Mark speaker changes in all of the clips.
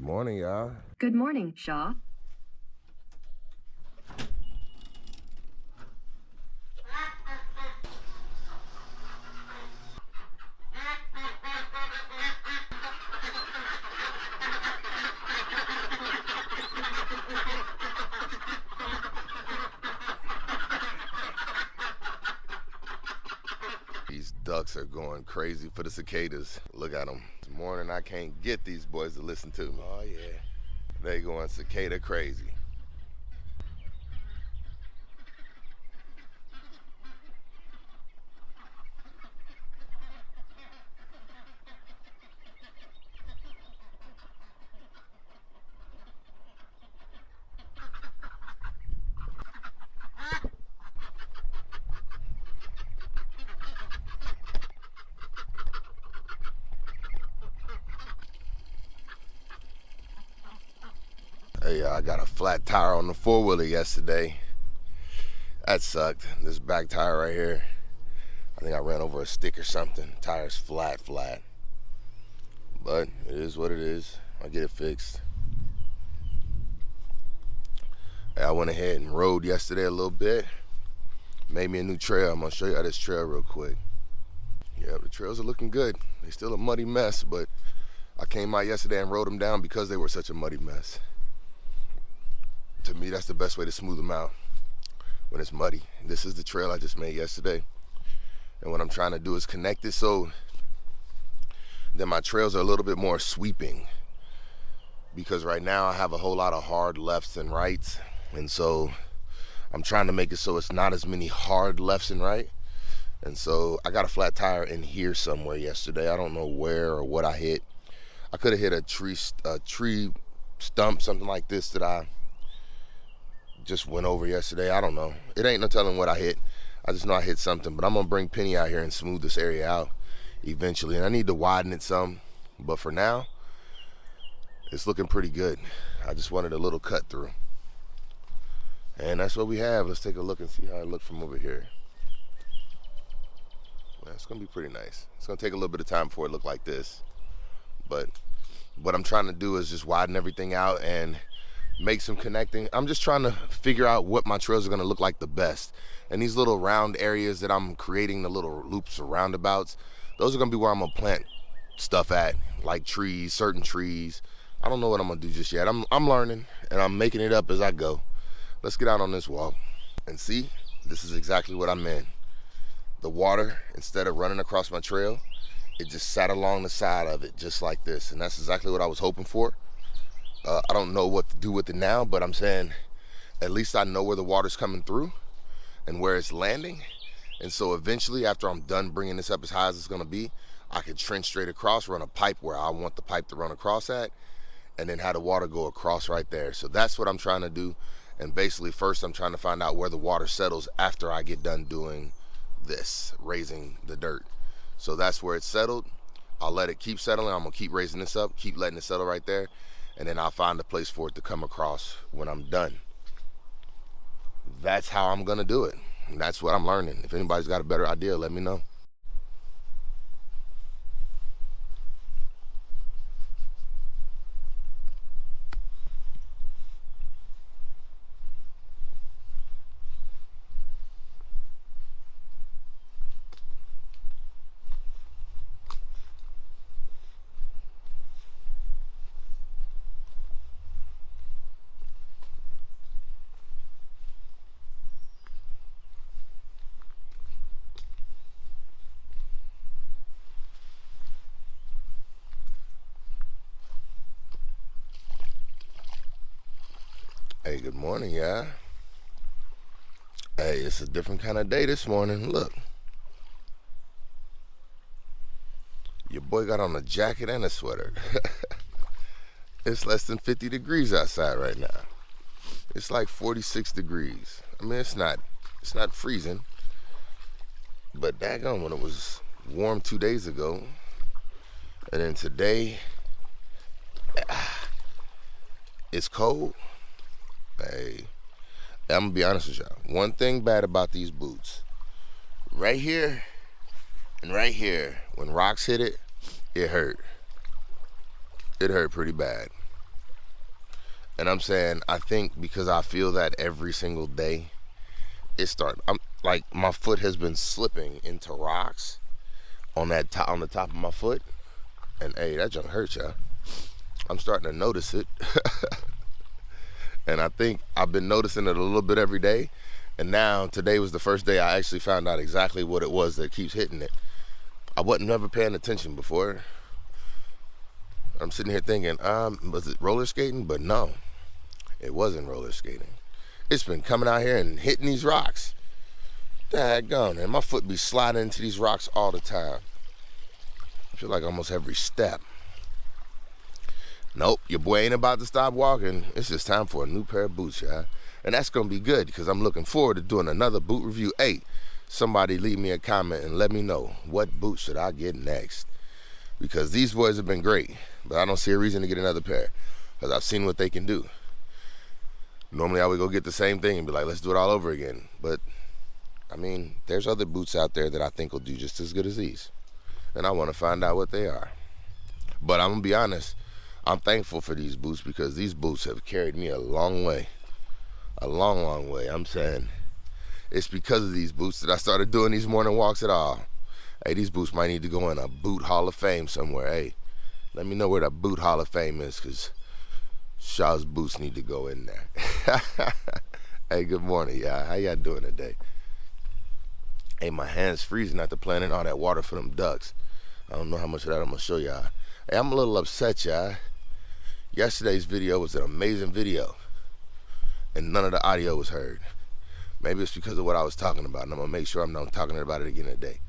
Speaker 1: Morning, y'all.
Speaker 2: Good morning, Shaw.
Speaker 1: These ducks are going crazy for the cicadas. Look at them. This morning I can't get these boys to listen to me. Oh yeah. They going cicada crazy. Hey, I got a flat tire on the four-wheeler yesterday. That sucked. This back tire right here, I think I ran over a stick or something. Tire's flat. But it is what it is. I'll get it fixed. Hey, I went ahead and rode yesterday a little bit. Made me a new trail. I'm gonna show you how this trail real quick. Yeah, the trails are looking good. They're still a muddy mess, but I came out yesterday and rode them down because they were such a muddy mess. To me, that's the best way to smooth them out when it's muddy. This is the trail I just made yesterday. And what I'm trying to do is connect it so that my trails are a little bit more sweeping. Because right now I have a whole lot of hard lefts and rights. And so I'm trying to make it so it's not as many hard lefts and right. And so I got a flat tire in here somewhere yesterday. I don't know where or what I hit. I could have hit a tree stump, something like this that I just went over yesterday. I don't know. It ain't no telling what I hit. I just know I hit something. But I'm going to bring Penny out here and smooth this area out eventually. And I need to widen it some. But for now, it's looking pretty good. I just wanted a little cut through. And that's what we have. Let's take a look and see how it looks from over here. Well, it's going to be pretty nice. It's going to take a little bit of time before it look like this. But what I'm trying to do is just widen everything out and make some connecting. I'm just trying to figure out what my trails are going to look like the best. And these little round areas that I'm creating, the little loops or roundabouts, those are going to be where I'm going to plant stuff at, like trees, certain trees. I don't know what I'm going to do just yet. I'm learning, and I'm making it up as I go. Let's get out on this walk and see. This is exactly what I meant. The water, instead of running across my trail, it just sat along the side of it just like this. And that's exactly what I was hoping for. I don't know what to do with it now, but I'm saying at least I know where the water's coming through and where it's landing. And so eventually, after I'm done bringing this up as high as it's going to be, I can trench straight across, run a pipe where I want the pipe to run across at, and then have the water go across right there. So that's what I'm trying to do. And basically, first I'm trying to find out where the water settles after I get done doing this, raising the dirt. So that's where it's settled. I'll let it keep settling. I'm going to keep raising this up, keep letting it settle right there. And then I'll find a place for it to come across when I'm done. That's how I'm going to do it. And that's what I'm learning. If anybody's got a better idea, let me know. Hey, good morning, y'all. Hey, it's a different kind of day this morning. Look. Your boy got on a jacket and a sweater. It's less than 50 degrees outside right now. It's like 46 degrees. I mean, it's not freezing. But daggone, when it was warm 2 days ago, and then today, it's cold. Hey, I'm gonna be honest with y'all. One thing bad about these boots, right here and right here, when rocks hit it, it hurt. It hurt pretty bad. And I'm saying, I think because I feel that every single day, I'm like, my foot has been slipping into rocks on the top of my foot. And hey, that junk hurts, y'all. I'm starting to notice it. And I think I've been noticing it a little bit every day. And now today was the first day I actually found out exactly what it was that keeps hitting it. I wasn't never paying attention before. I'm sitting here thinking, was it roller skating? But no, it wasn't roller skating. It's been coming out here and hitting these rocks. Daggone, and my foot be sliding into these rocks all the time. I feel like almost every step. Nope, your boy ain't about to stop walking. It's just time for a new pair of boots, y'all. And that's gonna be good because I'm looking forward to doing another boot review. Hey, somebody leave me a comment and let me know what boot should I get next. Because these boys have been great, but I don't see a reason to get another pair because I've seen what they can do. Normally I would go get the same thing and be like, let's do it all over again. But I mean, there's other boots out there that I think will do just as good as these. And I want to find out what they are. But I'm going to be honest, I'm thankful for these boots because these boots have carried me a long way. A long, long way. I'm saying it's because of these boots that I started doing these morning walks at all. Hey, these boots might need to go in a boot hall of fame somewhere. Hey, let me know where the boot hall of fame is because Shaw's boots need to go in there. Hey, good morning, y'all. How y'all doing today? Hey, my hand's freezing after planting all that water for them ducks. I don't know how much of that I'm going to show y'all. Hey, I'm a little upset, y'all. Yesterday's video was an amazing video, and none of the audio was heard. Maybe it's because of what I was talking about, and I'm going to make sure I'm not talking about it again today.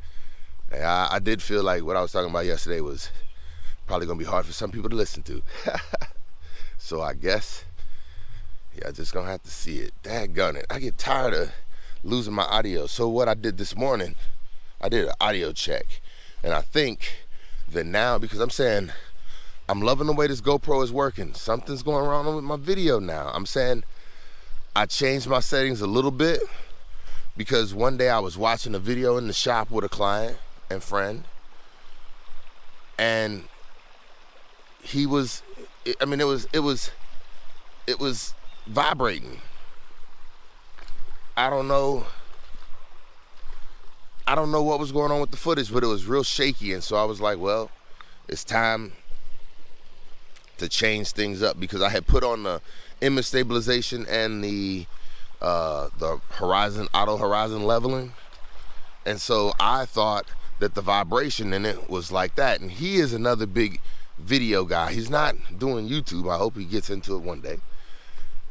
Speaker 1: Hey, I did feel like what I was talking about yesterday was probably going to be hard for some people to listen to. So I guess, yeah, just going to have to see it. Daggone it. I get tired of losing my audio. So what I did this morning, I did an audio check. And I think that now, because I'm saying, I'm loving the way this GoPro is working. Something's going wrong with my video now. I'm saying I changed my settings a little bit because one day I was watching a video in the shop with a client and friend. And he was, I mean, it was vibrating. I don't know what was going on with the footage, but it was real shaky. And so I was like, well, it's time to change things up because I had put on the image stabilization and the auto horizon leveling. And so I thought that the vibration in it was like that. And he is another big video guy. He's not doing YouTube. I hope he gets into it one day.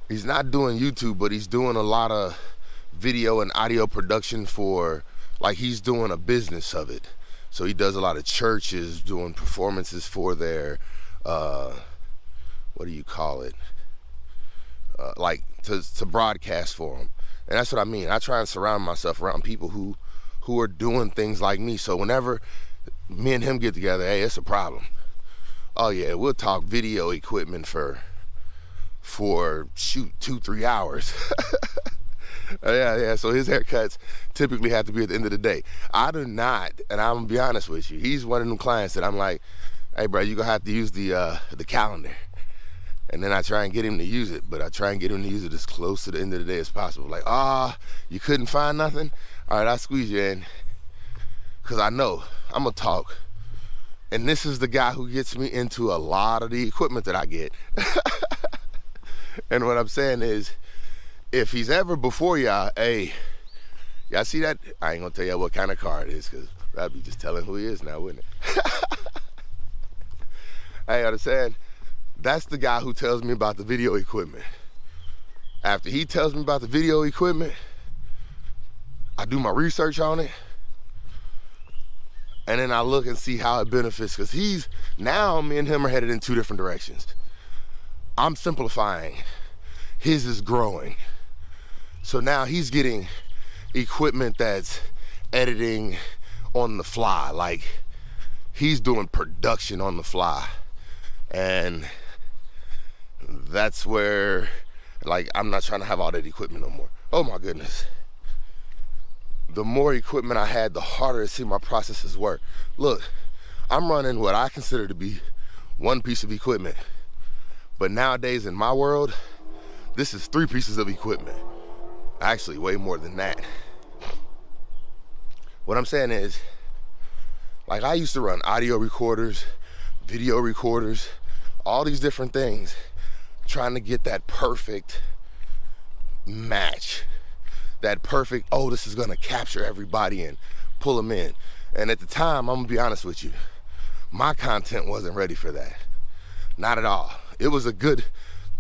Speaker 1: He's not doing YouTube, but he's doing a lot of video and audio production for, like, he's doing a business of it. So he does a lot of churches doing performances for their, what do you call it? Like to broadcast for them. And that's what I mean. I try and surround myself around people who are doing things like me. So whenever me and him get together, hey, it's a problem. Oh yeah, we'll talk video equipment for shoot 2-3 hours. Yeah, so his haircuts typically have to be at the end of the day. I do not, and I'm gonna be honest with you, he's one of them clients that I'm like, hey bro, you're gonna have to use the calendar. And then I try and get him to use it, but I try and get him to use it as close to the end of the day as possible. Like, you couldn't find nothing? All right, I'll squeeze you in. Cause I know I'm gonna talk. And this is the guy who gets me into a lot of the equipment that I get. And what I'm saying is, if he's ever before y'all, hey, y'all see that? I ain't gonna tell y'all what kind of car it is, cause that'd be just telling who he is now, wouldn't it? Hey, I'm saying, that's the guy who tells me about the video equipment. After he tells me about the video equipment, I do my research on it, and then I look and see how it benefits, because now me and him are headed in two different directions. I'm simplifying, his is growing. So now he's getting equipment that's editing on the fly, like he's doing production on the fly. And that's where, like, I'm not trying to have all that equipment no more. Oh my goodness. The more equipment I had, the harder to see my processes work. Look, I'm running what I consider to be one piece of equipment, But nowadays in my world, this is 3 pieces of equipment. Actually, way more than that. What I'm saying is, like, I used to run audio recorders, video recorders, all these different things, trying to get that perfect match, that perfect, oh, this is gonna capture everybody and pull them in. And at the time, I'm gonna be honest with you, my content wasn't ready for that. Not at all. It was a good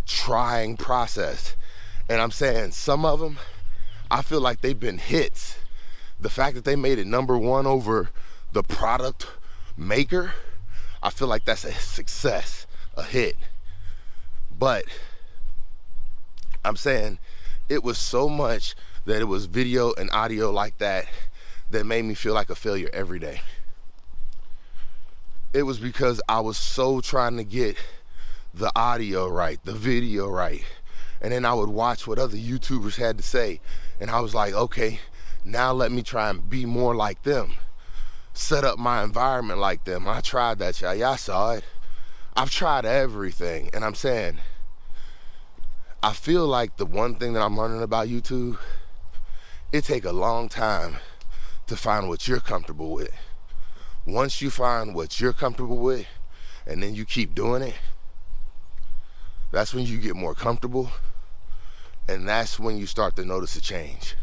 Speaker 1: trying process. And I'm saying some of them, I feel like they've been hits. The fact that they made it #1 over the product maker, I feel like that's a success, a hit. But I'm saying it was so much that it was video and audio like that that made me feel like a failure every day. It was because I was so trying to get the audio right, the video right. And then I would watch what other YouTubers had to say. And I was like, okay, now let me try and be more like them. Set up my environment like them. I tried that, y'all. Y'all saw it. I've tried everything. And I'm saying, I feel like the one thing that I'm learning about YouTube, it take a long time to find what you're comfortable with. Once you find what you're comfortable with, and then you keep doing it, that's when you get more comfortable, and that's when you start to notice a change.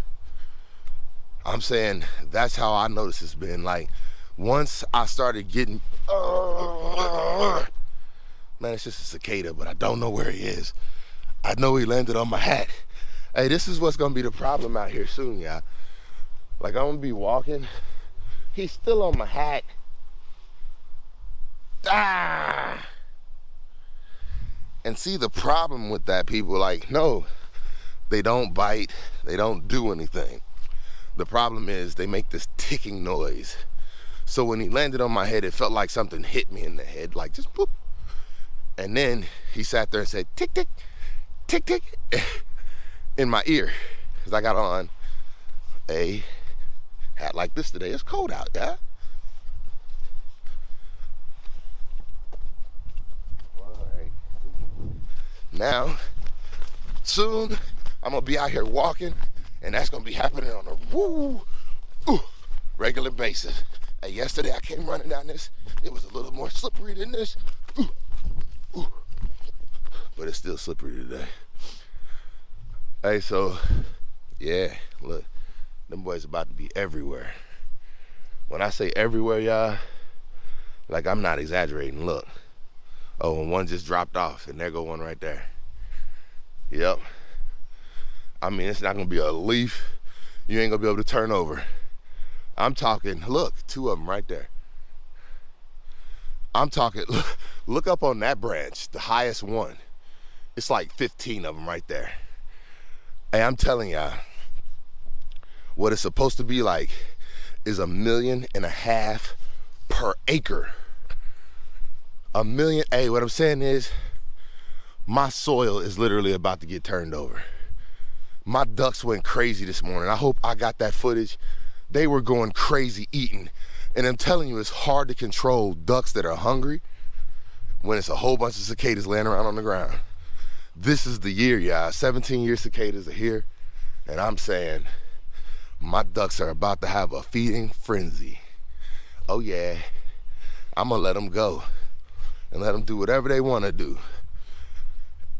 Speaker 1: I'm saying that's how I notice it's been. Like, once I started getting, man, it's just a cicada, but I don't know where he is. I know he landed on my hat. Hey, this is what's gonna be the problem out here soon, y'all. Like, I'm gonna be walking, he's still on my hat. Ah! And see, the problem with that, people, like, no, they don't bite, they don't do anything. The problem is they make this ticking noise. So when he landed on my head, it felt like something hit me in the head, like just boop. And then he sat there and said, tick, tick, tick, tick, in my ear. Because I got on a hat like this today. It's cold out, yeah? All right. Now, soon, I'm going to be out here walking, and that's going to be happening on a regular basis. Hey, yesterday I came running down this. It was a little more slippery than this. But it's still slippery today. Hey, so, yeah, look, them boys about to be everywhere. When I say everywhere, y'all, like, I'm not exaggerating. Look. Oh, and one just dropped off, and there go one right there. Yep. I mean, it's not gonna be a leaf you ain't gonna be able to turn over. I'm talking, look, 2 of them right there. I'm talking, look up on that branch, the highest one. It's like 15 of them right there. Hey, I'm telling y'all, what it's supposed to be like is 1.5 million per acre. 1 million, hey, what I'm saying is, my soil is literally about to get turned over. My ducks went crazy this morning. I hope I got that footage. They were going crazy eating. And I'm telling you, it's hard to control ducks that are hungry when it's a whole bunch of cicadas laying around on the ground. This is the year, y'all. 17-year cicadas are here. And I'm saying, my ducks are about to have a feeding frenzy. Oh yeah, I'm gonna let them go and let them do whatever they wanna do.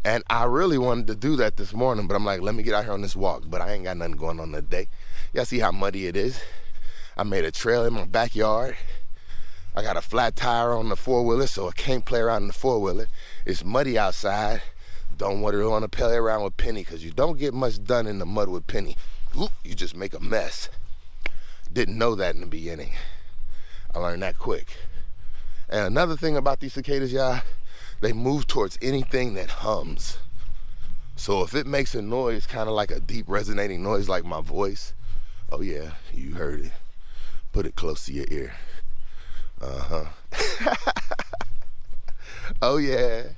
Speaker 1: And I really wanted to do that this morning, but I'm like, let me get out here on this walk. But I ain't got nothing going on today. Y'all see how muddy it is? I made a trail in my backyard. I got a flat tire on the 4-wheeler, so I can't play around in the 4-wheeler. It's muddy outside. Don't want to play around with Penny, because you don't get much done in the mud with Penny. Oop, you just make a mess. Didn't know that in the beginning. I learned that quick. And another thing about these cicadas, y'all, they move towards anything that hums. So if it makes a noise, kind of like a deep resonating noise like my voice, oh yeah, you heard it. Put it close to your ear. Uh-huh. Oh yeah.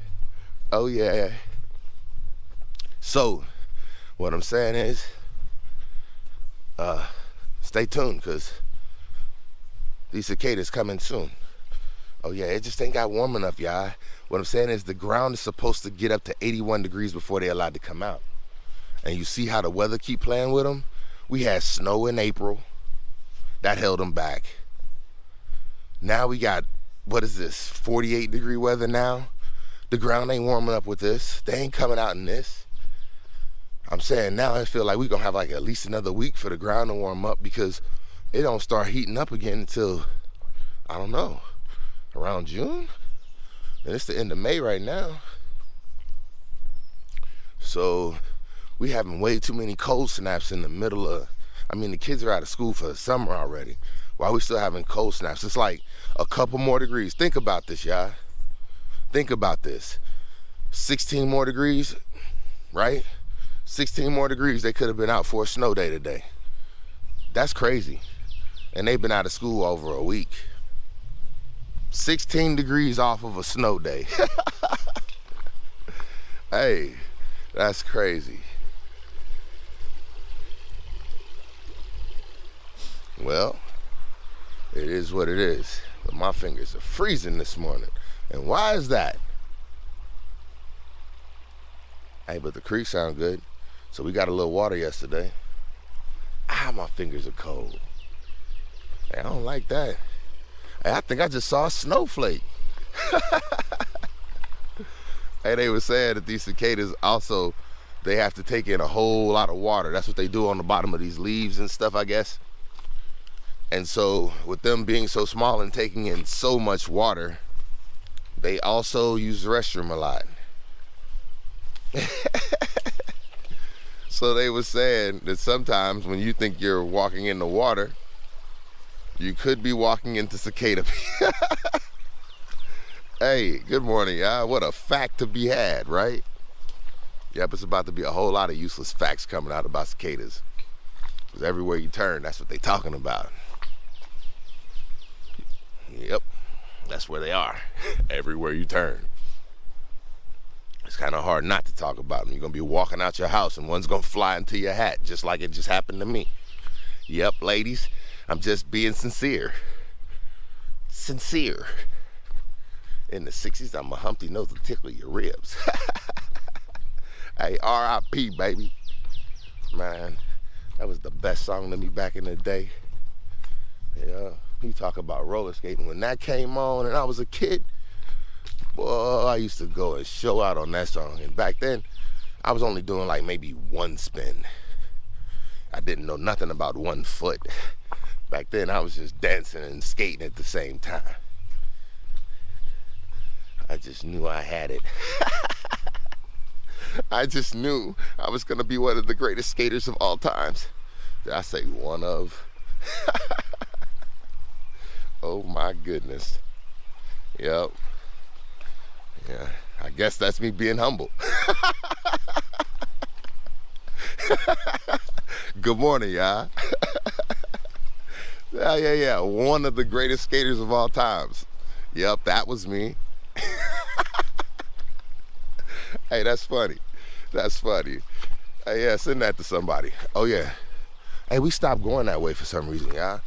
Speaker 1: Oh yeah. So, what I'm saying is, stay tuned, because these cicadas coming soon. Oh yeah, it just ain't got warm enough, y'all. What I'm saying is the ground is supposed to get up to 81 degrees before they're allowed to come out. And you see how the weather keep playing with them? We had snow in April. That held them back. Now we got, what is this, 48 degree weather now? The ground ain't warming up with this. They ain't coming out in this. I'm saying now I feel like we're going to have like at least another week for the ground to warm up because it don't start heating up again until, I don't know, around June? And it's the end of May right now. So we having way too many cold snaps in the middle of, the kids are out of school for the summer already. While we still having cold snaps, it's like a couple more degrees. Think about this, y'all. Think about this. 16 more degrees, right? 16 more degrees, they could have been out for a snow day today. That's crazy. And they've been out of school over a week. 16 degrees off of a snow day. Hey, that's crazy. Well, it is what it is. But my fingers are freezing this morning. And why is that? Hey, but the creek sound good. So we got a little water yesterday. My fingers are cold. Hey, I don't like that. Hey, I think I just saw a snowflake. Hey, they were saying that these cicadas also, they have to take in a whole lot of water. That's what they do on the bottom of these leaves and stuff, I guess. And so with them being so small and taking in so much water, they also use the restroom a lot. So they were saying that sometimes when you think you're walking in the water, you could be walking into cicada. Hey, good morning, y'all. What a fact to be had, right? Yep, it's about to be a whole lot of useless facts coming out about cicadas. Because everywhere you turn, that's what they're talking about. Yep, that's where they are. Everywhere you turn. It's kind of hard not to talk about them. You're going to be walking out your house and one's going to fly into your hat, just like it just happened to me. Yep, ladies, I'm just being sincere. Sincere. In the 60s, I'm a Humpty Nose to tickle your ribs. Hey, R.I.P., baby. Man, that was the best song to me back in the day. Yeah, you talk about roller skating. When that came on and I was a kid, boy, I used to go and show out on that song. And back then, I was only doing like maybe one spin. I didn't know nothing about 1 foot. Back then, I was just dancing and skating at the same time. I just knew I had it. I just knew I was going to be one of the greatest skaters of all times. Did I say one of? Oh my goodness. Yep. Yeah, I guess that's me being humble. Good morning, y'all. Yeah. One of the greatest skaters of all times. Yep, that was me. Hey, that's funny. That's funny. Hey, yeah, send that to somebody. Oh, yeah. Hey, we stopped going that way for some reason, y'all.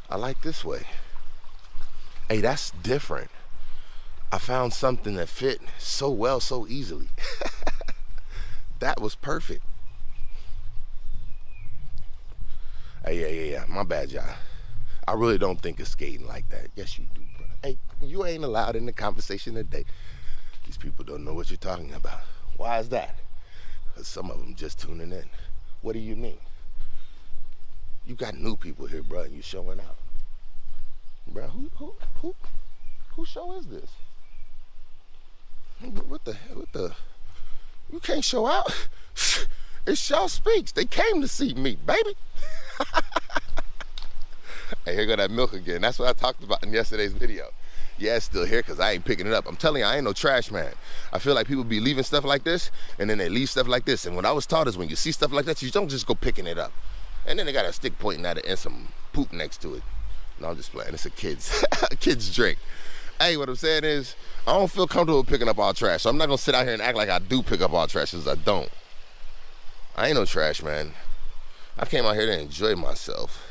Speaker 1: I like this way. Hey, that's different. I found something that fit so well, so easily. That was perfect. Hey, yeah. My bad, y'all. I really don't think of skating like that. Yes, you do, bro. Hey, you ain't allowed in the conversation today. These people don't know what you're talking about. Why is that? Because some of them just tuning in. What do you mean? You got new people here, bro, and you showing out. Bro, who show is this? What the? You can't show out. It's Shaw Speaks. They came to see me, baby. Hey, here go that milk again. That's what I talked about in yesterday's video. Yeah, it's still here because I ain't picking it up. I'm telling you, I ain't no trash man. I feel like people be leaving stuff like this, and then they leave stuff like this. And what I was taught is when you see stuff like that, you don't just go picking it up. And then they got a stick pointing at it and some poop next to it. No, I'm just playing. It's a kid's drink. Hey, what I'm saying is, I don't feel comfortable picking up all trash. So I'm not going to sit out here and act like I do pick up all trash, because I don't. I ain't no trash man. I came out here to enjoy myself.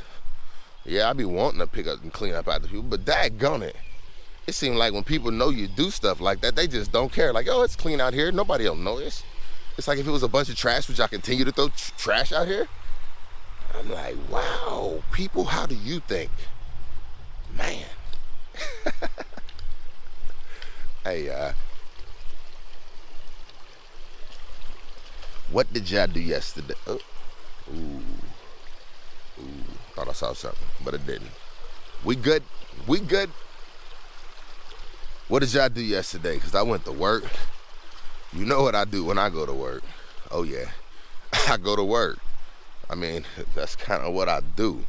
Speaker 1: Yeah, I be wanting to pick up and clean up after people, but daggone it. it seems like when people know you do stuff like that, they just don't care. Like, oh, it's clean out here. Nobody will notice. It's like if it was a bunch of trash, would y'all continue to throw trash out here? I'm like, wow, people, how do you think? Man. Hey, what did y'all do yesterday? Oh. Ooh. Thought I saw something, but it didn't. We good? We good? What did y'all do yesterday? Because I went to work. You know what I do when I go to work. Oh, yeah. I go to work. I mean, that's kind of what I do.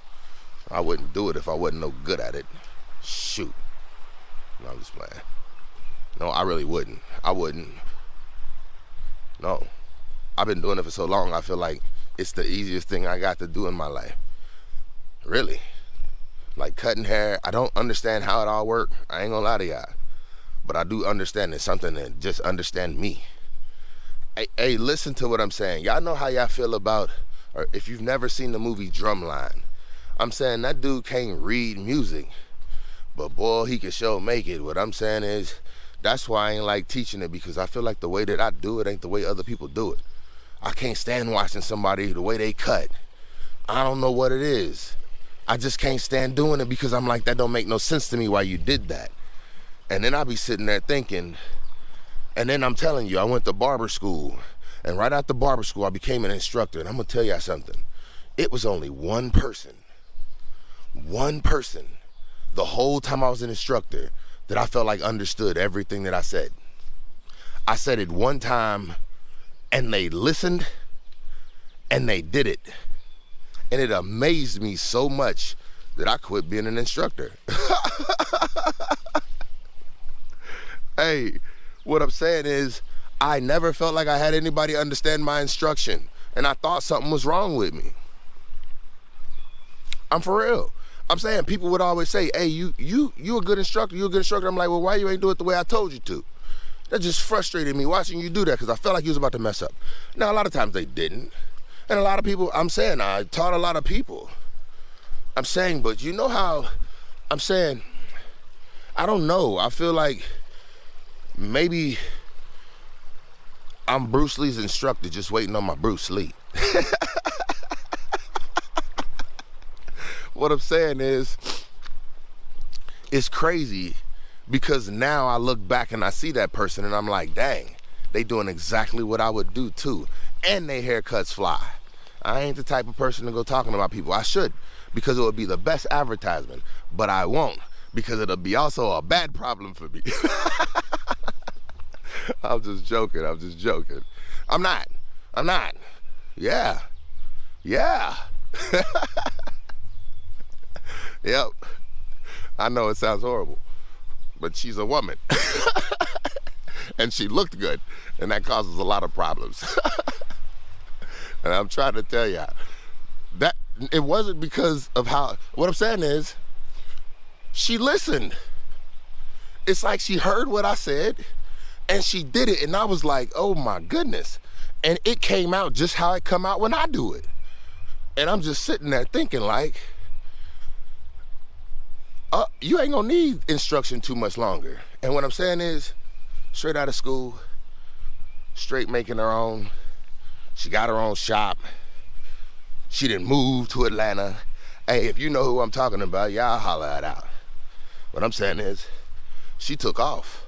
Speaker 1: I wouldn't do it if I wasn't no good at it. Shoot. No, I'm just playing. No, I really wouldn't. I wouldn't. No. I've been doing it for so long, I feel like it's the easiest thing I got to do in my life. Really. Like cutting hair, I don't understand how it all works. I ain't gonna lie to y'all. But I do understand it's something that just understand me. Hey, listen to what I'm saying. Y'all know how y'all feel about, or if you've never seen the movie Drumline, I'm saying that dude can't read music, but boy, he can sure make it. What I'm saying is, that's why I ain't like teaching it, because I feel like the way that I do it ain't the way other people do it. I can't stand watching somebody the way they cut. I don't know what it is. I just can't stand doing it because I'm like, that don't make no sense to me why you did that. And then I be sitting there thinking, and then I'm telling you, I went to barber school, and right after barber school, I became an instructor. And I'm gonna tell y'all something. It was only one person, the whole time I was an instructor, that I felt like understood everything that I said. I said it one time, and they listened, and they did it. And it amazed me so much that I quit being an instructor. Hey, what I'm saying is, I never felt like I had anybody understand my instruction, and I thought something was wrong with me. I'm for real. I'm saying people would always say, hey, you a good instructor, you a good instructor. I'm like, well, why you ain't do it the way I told you to? That just frustrated me watching you do that, because I felt like you was about to mess up. Now, a lot of times they didn't. And a lot of people, I'm saying, I taught a lot of people. I'm saying, but you know how, I'm saying, I don't know. I feel like maybe I'm Bruce Lee's instructor just waiting on my Bruce Lee. What I'm saying is, it's crazy because now I look back and I see that person and I'm like, dang, they doing exactly what I would do too. And they haircuts fly. I ain't the type of person to go talking about people. I should, because it would be the best advertisement, but I won't, because it'll be also a bad problem for me. I'm just joking. I'm not. Yeah. Yep. I know it sounds horrible, but she's a woman. And she looked good, and that causes a lot of problems. And I'm trying to tell y'all that it wasn't because of how, what I'm saying is, she listened. It's like she heard what I said and she did it, and I was like, oh my goodness. And it came out just how it come out when I do it. And I'm just sitting there thinking like, you ain't gonna need instruction too much longer. And what I'm saying is, straight out of school, straight making her own. She got her own shop. She didn't move to Atlanta. Hey, if you know who I'm talking about, y'all holler it out. What I'm saying is, she took off.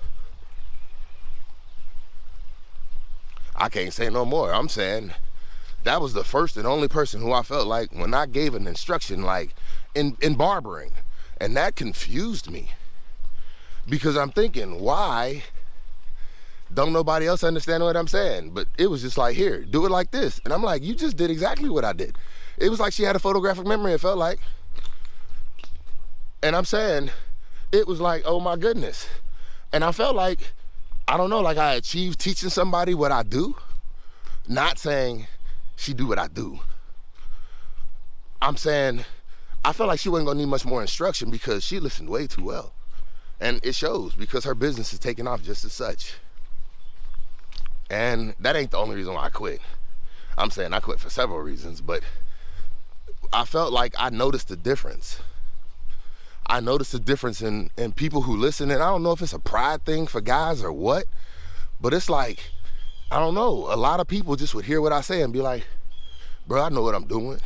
Speaker 1: I can't say no more. I'm saying that was the first and only person who I felt like when I gave an instruction, like in barbering. And that confused me. Because I'm thinking, why don't nobody else understand what I'm saying? But it was just like, here, do it like this. And I'm like, you just did exactly what I did. It was like she had a photographic memory, it felt like. And I'm saying, it was like, oh my goodness. And I felt like, I don't know, like I achieved teaching somebody what I do. Not saying she do what I do. I'm saying, I felt like she wasn't gonna need much more instruction because she listened way too well. And it shows because her business is taking off just as such. And that ain't the only reason why I quit. I'm saying I quit for several reasons, but I felt like I noticed the difference. I noticed a difference in people who listen, and I don't know if it's a pride thing for guys or what, but it's like, I don't know, a lot of people just would hear what I say and be like, bro, I know what I'm doing.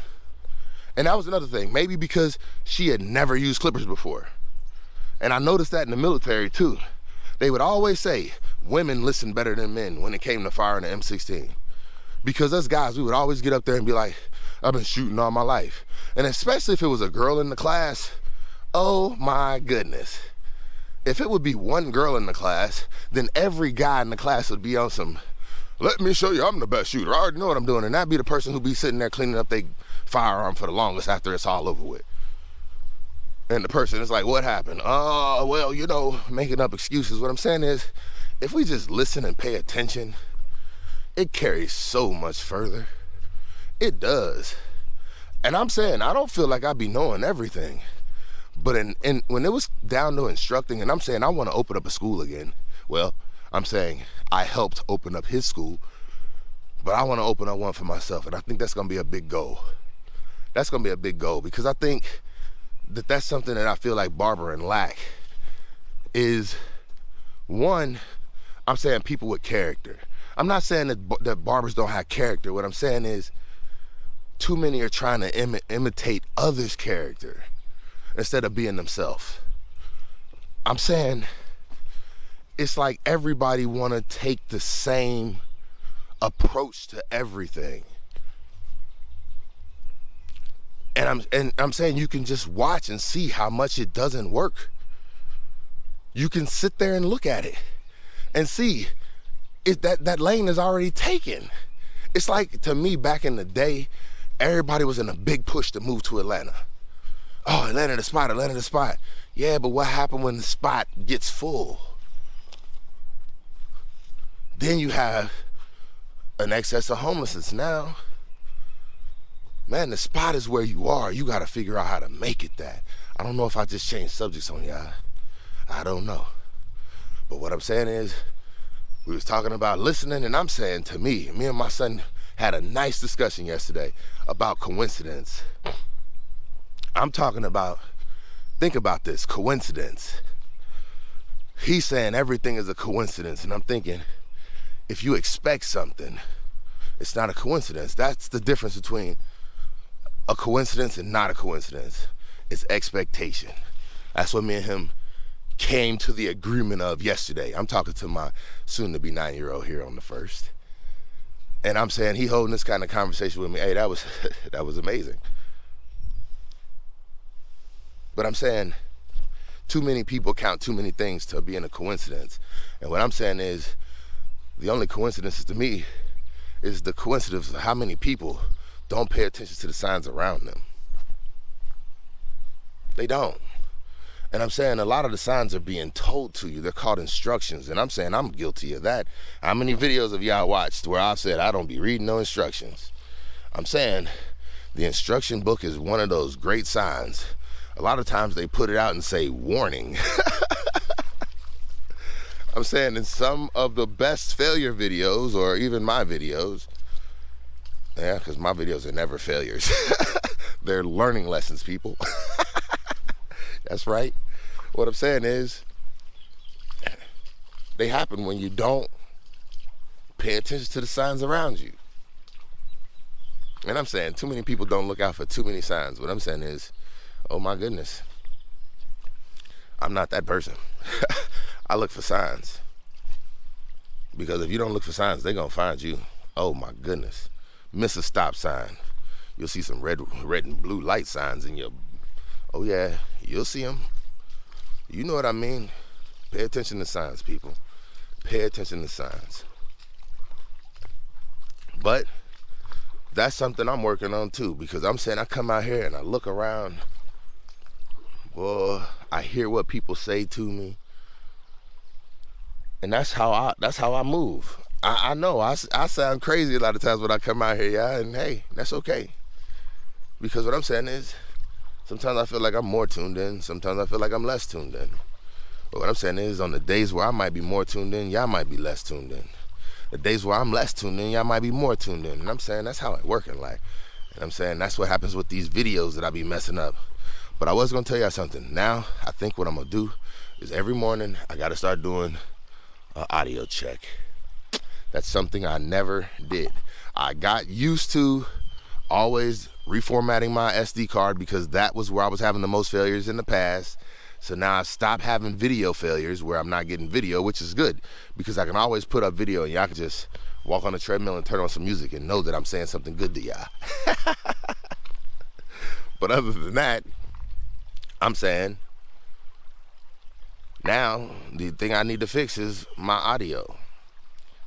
Speaker 1: And that was another thing, maybe because she had never used clippers before. And I noticed that in the military too. They would always say, women listen better than men when it came to firing an M16. Because us guys, we would always get up there and be like, I've been shooting all my life. And especially if it was a girl in the class, oh my goodness. If it would be one girl in the class, then every guy in the class would be on some, let me show you I'm the best shooter. I already know what I'm doing. And that'd be the person who'd be sitting there cleaning up their firearm for the longest after it's all over with. And the person is like, what happened? Oh, well, you know, making up excuses. What I'm saying is, if we just listen and pay attention, it carries so much further. It does. And I'm saying, I don't feel like I be knowing everything. But when it was down to instructing, and I'm saying I want to open up a school again. Well, I'm saying I helped open up his school, but I want to open up one for myself. And I think that's going to be a big goal. That's going to be a big goal, because I think that's something that I feel like barbering lack is, one, I'm saying people with character. I'm not saying that barbers don't have character. What I'm saying is too many are trying to imitate others' character instead of being themselves. I'm saying it's like everybody want to take the same approach to everything. And I'm saying you can just watch and see how much it doesn't work. You can sit there and look at it and see that lane is already taken. It's like, to me, back in the day, everybody was in a big push to move to Atlanta. Oh, Atlanta the spot, Atlanta the spot. Yeah, but what happened when the spot gets full? Then you have an excess of homelessness now. Man, the spot is where you are. You got to figure out how to make it that. I don't know if I just changed subjects on y'all. I don't know. But what I'm saying is, we was talking about listening, and I'm saying, to me and my son had a nice discussion yesterday about coincidence. I'm talking about, think about this, coincidence. He's saying everything is a coincidence, and I'm thinking, if you expect something, it's not a coincidence. That's the difference between a coincidence and not a coincidence. It's expectation. That's what me and him came to the agreement of yesterday. I'm talking to my soon-to-be 9-year-old here on the 1st. And I'm saying, he holding this kind of conversation with me. Hey, that was amazing. But I'm saying, too many people count too many things to being a coincidence. And what I'm saying is, the only coincidences to me is the coincidence of how many people don't pay attention to the signs around them. They don't. And I'm saying a lot of the signs are being told to you. They're called instructions. And I'm saying I'm guilty of that. How many videos have y'all watched where I've said I don't be reading no instructions? I'm saying the instruction book is one of those great signs. A lot of times they put it out and say, warning. I'm saying in some of the best failure videos, or even my videos, yeah, because my videos are never failures. They're learning lessons, people. That's right. What I'm saying is, they happen when you don't pay attention to the signs around you. And I'm saying too many people don't look out for too many signs. What I'm saying is, oh my goodness, I'm not that person. I look for signs. Because if you don't look for signs, they're going to find you. Oh my goodness. Miss a stop sign. You'll see some red and blue light signs in your, oh yeah, you'll see them. You know what I mean? Pay attention to signs, people. Pay attention to signs. But that's something I'm working on too, because I'm saying I come out here and I look around. Well, I hear what people say to me. And that's how I move. I know I sound crazy a lot of times when I come out here, yeah, and hey, that's okay. Because what I'm saying is, sometimes I feel like I'm more tuned in, sometimes I feel like I'm less tuned in. But what I'm saying is, on the days where I might be more tuned in, y'all might be less tuned in. The days where I'm less tuned in, y'all might be more tuned in. And I'm saying that's how it work in life. And I'm saying that's what happens with these videos that I be messing up. But I was gonna tell y'all something. Now, I think what I'm gonna do is every morning I gotta start doing an audio check. That's something I never did. I got used to always reformatting my SD card because that was where I was having the most failures in the past. So now I stopped having video failures where I'm not getting video, which is good because I can always put up video and y'all can just walk on the treadmill and turn on some music and know that I'm saying something good to y'all. But other than that, I'm saying now the thing I need to fix is my audio.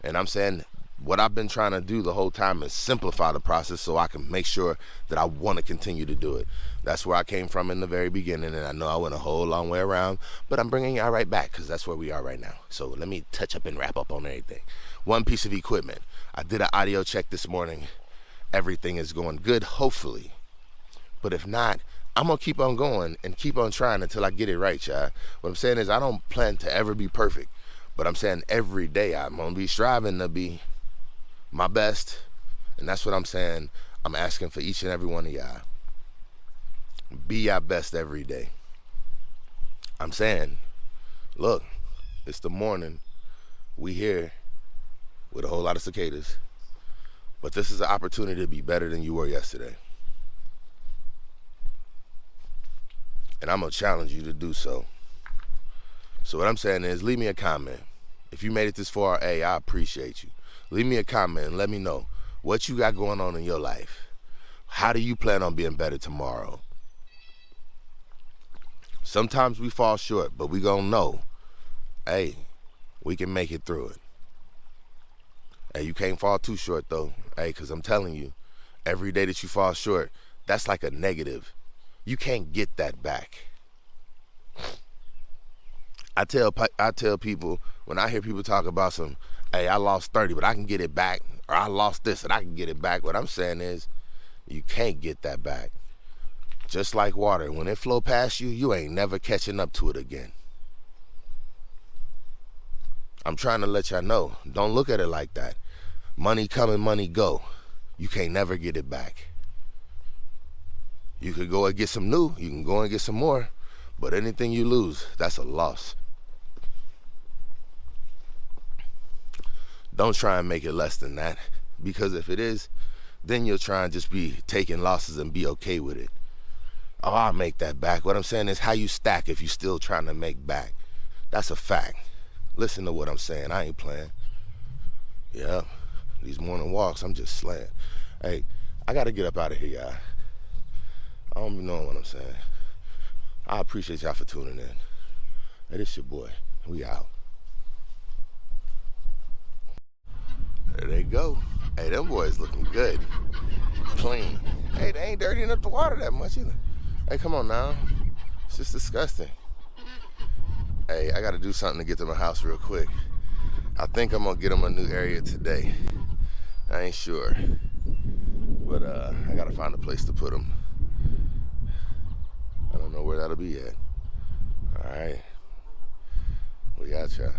Speaker 1: And I'm saying what I've been trying to do the whole time is simplify the process so I can make sure that I want to continue to do it. That's where I came from in the very beginning, and I know I went a whole long way around, but I'm bringing y'all right back because that's where we are right now. So let me touch up and wrap up on everything. One piece of equipment. I did an audio check this morning. Everything is going good, hopefully. But if not, I'm going to keep on going and keep on trying until I get it right, y'all. What I'm saying is I don't plan to ever be perfect, but I'm saying every day I'm going to be striving to be my best, and that's what I'm saying. I'm asking for each and every one of y'all. Be your best every day. I'm saying, look, it's the morning. We here with a whole lot of cicadas, but this is an opportunity to be better than you were yesterday. And I'm gonna challenge you to do so. So what I'm saying is leave me a comment. If you made it this far, hey, I appreciate you. Leave me a comment and let me know what you got going on in your life. How do you plan on being better tomorrow? Sometimes we fall short, but we gonna know, hey, we can make it through it. Hey, you can't fall too short though. Hey, because I'm telling you, every day that you fall short, that's like a negative. You can't get that back. I tell people, when I hear people talk about some, hey, I lost 30, but I can get it back, or I lost this and I can get it back. What I'm saying is, you can't get that back. Just like water, when it flow past you, you ain't never catching up to it again. I'm trying to let y'all know, don't look at it like that. Money come and money go. You can't never get it back. You could go and get some new, you can go and get some more, but anything you lose, that's a loss. Don't try and make it less than that, because if it is, then you'll try and just be taking losses and be okay with it. Oh, I'll make that back. What I'm saying is how you stack if you're still trying to make back. That's a fact. Listen to what I'm saying. I ain't playing. Yeah, these morning walks, I'm just slaying. Hey, I got to get up out of here, y'all. I don't be knowing what I'm saying. I appreciate y'all for tuning in. Hey, this your boy. We out. There they go. Hey, them boys looking good. Clean. Hey, they ain't dirtying up the water that much either. Hey, come on now. It's just disgusting. Hey, I got to do something to get to my house real quick. I think I'm going to get them a new area today. I ain't sure. But I got to find a place to put them. I don't know where that'll be at. All right. We got y'all.